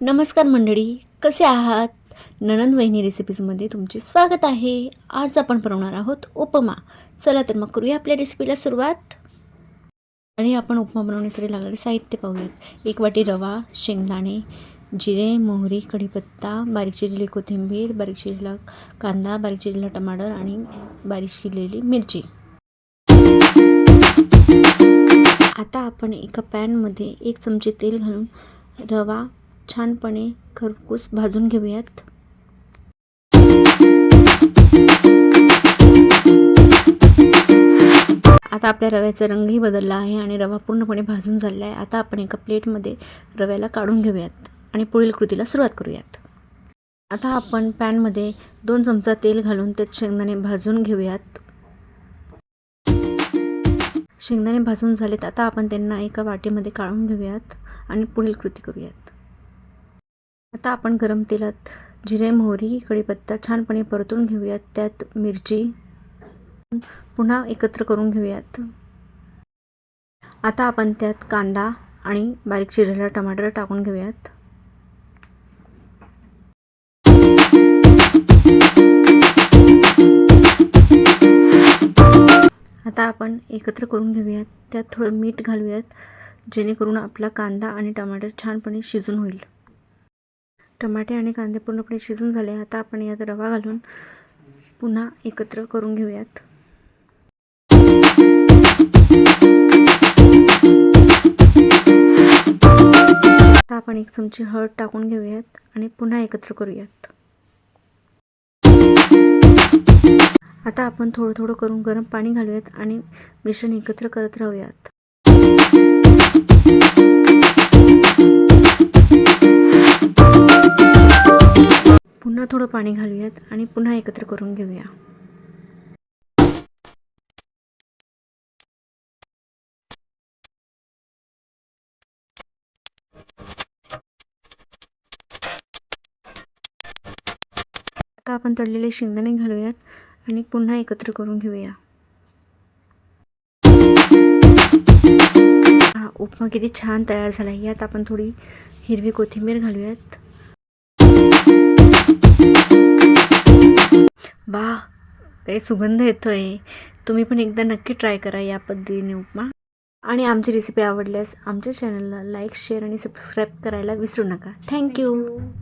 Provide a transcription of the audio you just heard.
नमस्कार मंडळी, कसे आहात? ननंद वहिनी रेसिपीजमध्ये तुमचे स्वागत आहे. आज आपण बनवणार आहोत उपमा. चला तर मग करूया आपल्या रेसिपीला सुरुवात. आधी आपण उपमा बनवण्यासाठी लागणारे साहित्य पाहूयात. 1 वाटी रवा, शेंगदाणे, जिरे, मोहरी, कढीपत्ता, बारीक चिरलेली कोथिंबीर, बारीक चिरलेला कांदा, बारीक चिरलेला टमाटर आणि बारीक चिरलेली मिरची. आता आपण एका पॅनमध्ये 1 चमचे तेल घालून रवा छानपणे खरपूस भाजून घेऊयात. आता आपल्या रव्याचा रंगही बदलला आहे आणि रवा पूर्णपणे भाजून झालेला आहे. आता आपण एका प्लेटमध्ये रव्याला काढून घेऊयात आणि पुढील कृतीला सुरुवात करूयात. आता आपण पॅनमध्ये 2 चमचा तेल घालून त्यात शेंगदाणे भाजून घेऊयात. शेंगदाणे भाजून झालेत. आता आपण त्यांना एका वाटीमध्ये काढून घेऊयात आणि पुढील कृती करूयात. आता आपण गरम तेलात जिरे, मोहरी, कढीपत्ता छानपणे परतून घेऊयात. त्यात मिरची पुन्हा एकत्र करून घेऊयात. आता आपण त्यात कांदा आणि बारीक चिरलेला टमाटर टाकून घेऊयात. आता आपण एकत्र करून घेऊयात. त्यात थोडं मीठ घालूयात जेणेकरून आपला कांदा आणि टमाटर छानपणे शिजून होईल. टमाटे आणि कांदे पूर्णपणे शिजून झाले. आता आपण यात रवा घालून पुन्हा एकत्र करून घेऊयात. आता आपण 1 चमची हळद टाकून घेऊयात आणि पुन्हा एकत्र करूयात. आता आपण थोडं थोडं करून गरम पाणी घालूयात आणि मिश्रण एकत्र करत राहूयात. पुन्हा थोडं पाणी घालूयात आणि पुन्हा एकत्र करून घेऊया. आता आपण तळलेले शेंगदाणे घालूयात आणि पुन्हा एकत्र करून घेऊया. हा उपमा किती छान तयार झाला. यात आपण थोडी हिरवी कोथिंबीर घालूयात. वाह, काय सुगंध येतोय. तुम्ही पण एकदा नक्की ट्राय करा या पद्धतीने उपमा. आणि आमची रेसिपी आवडल्यास आमच्या चॅनलला लाईक, शेअर आणि सबस्क्राईब करायला विसरू नका. थँक्यू.